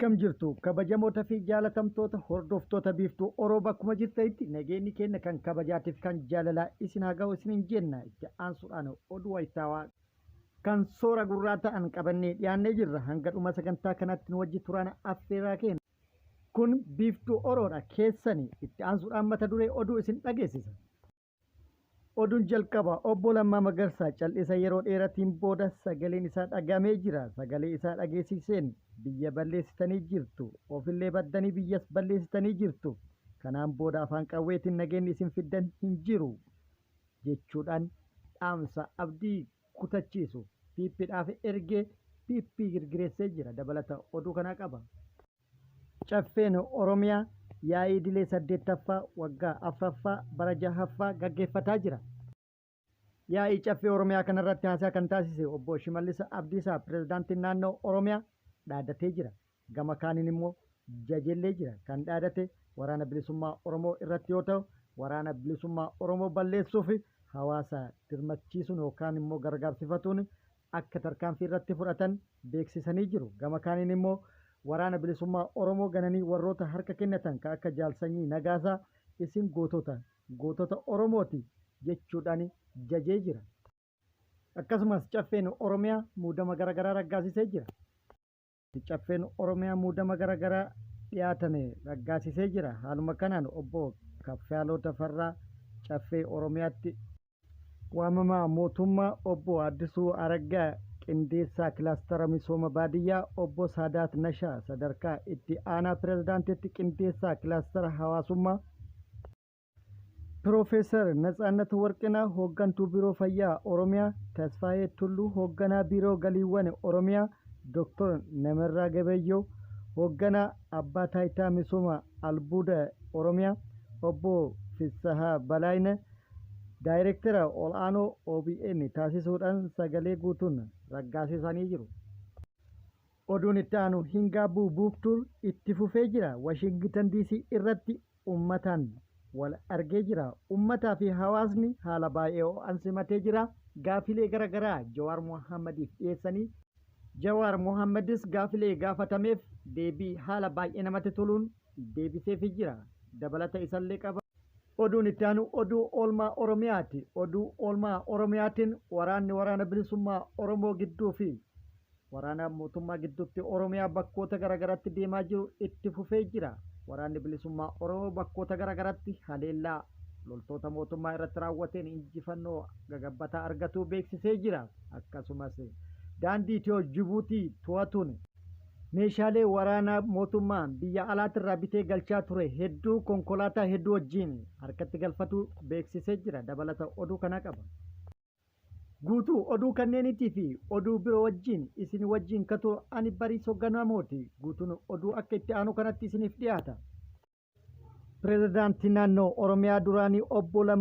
Akkam jirtu kabajamoota fi jaalatamtoota hordoftoota biiftuu Oromoo bakkuma jirtanitti nageenyi keenya kan kabajaatiif kan jaalalaa isin haa ga'u isiniin jenna. Itti aansuudhaan oduu wayitaawaa kan soora gurraa ta'an qabannee dhiyaannee jirra. Hanga dhuma sagantaa kanaatti nu wajji turaan affeeraa keenya. Kun biiftuu Oromoodha keessanii. Itti aansuudhaan mata duree oduu isin dhageessisa. Oduun jalqaba obbo Lammaa Magarsaa cal'isa yeroo dheeratiin booda sagaleen isaa dhagamee jira. Sagalee isaa dhageessiseen biyya balleessitanii jirtu. Ofillee baddanii biyyas balleessitanii jirtu. Kanaan booda afaan qawweetiin nageenyi isin fiddan hin jiru jechuudhaan dhaamsa abdii kutachiisu piippiidhaaf ergee piippii girgireessee jira. Dabalata oduu kanaa qaba. Caffeen Oromiyaa yaa'ii idilee 8ffaa waggaa 4ffaa bara 6ffaa gaggeeffataa jira. Yaa'ii caffee Oromiyaa kanarratti haasaa kan taasise obbo Shimallis Abdiisaa pirezidaantiin naannoo Oromiyaa dhaadatee jira. Gama kaaniin immoo jajellee jira. Kan dhaadate waraana bilisummaa Oromoo irratti yoo ta'u, waraana bilisummaa Oromoo balleessuuf hawaasa dirmachiisuun yookaan immoo gargaarsifatuun akka tarkaanfii irratti fudhatan beeksisanii jiru. Gama kaaniin immoo waraana bilisummaa Oromoo gananii warroota harka kennatan kan akka Jaalsanyii Nagaasaa isin gootota Oromooti jechuudhaan jajee jira. Akkasumas caffeen Oromiyaa muudama garaagaraa raggaasisee jira. Caffeen Oromiyaa muudama garaagaraa dhiyaatame raggaasisee jira. Haaluma kanaan obbo Kaffaaloo Tafarraa caffee Oromiyaatti waamamaa mootummaa obbo Addisuu Araggaa qindeessaa kilaastara misooma baadiyyaa obbo Saadaat Nashaa sadarkaa itti aanaa pirezidaantiitti qindeessaa kilaastara hawaasummaa Piroofeesar Natsaannat Warqinaa hooggantuu biiroo fayyaa Oromiyaa Tasfaayee Tulluu hoogganaa biiroo galiiwwan Oromiyaa Dr. Namarraa Gabayyoo hoogganaa abbaa taayitaa misooma albuuda Oromiyaa obbo Fissahaa Balaayina daayireektara ol'aanoo OBN taasisuudhaan sagalee guutuun raggaasisanii jiru. Oduun itti aanu Hingaabuu Buuftuun itti fufee jira. Washington DC irratti uummataan wal argee jira. Uummataa fi hawaasni haala baay'ee ho'aan simatee jira. Gaafilee garaagaraa Jawaar Mohammadiif dhiyeessanii Jawaar Mohammadis gaafilee gaafatameef deebii haala baay'ee namatti toluun deebiseefii jira. Dabalata isallee qaba. Oduun itti aanu oduu oolmaa Oromiyaati. Oduu oolmaa Oromiyaatiin waraana bilisummaa Oromoo gidduu fi waraana mootummaa gidduutti Oromiyaa bakkoota garaagaraatti deemaa jiru itti fufee jira. Waraanni bilisummaa Oromoo bakkoota garaagaraatti haleellaa loltoota mootummaa irratti raawwateen injifannoo gagabbataa argatuu beeksisee jira. Akkasumas daandii Itiyoo Jibuutii to'atuun meeshaalee waraanaa mootummaan biyya alaatirraa bitee galchaa ture hedduu konkolaataa hedduu wajjin harkatti galfatu beeksisee jira. Dabalata oduu kanaa qaba. Guutuu oduu kanneeniitii fi oduu biroo wajjin isin wajjin katoo ani Bariisoo Ganamooti. Guutuun oduu akka itti aanu kanatti isiniif dhiyaata. Pirezidaantii naannoo Oromiyaa duraanii obbo Lammaa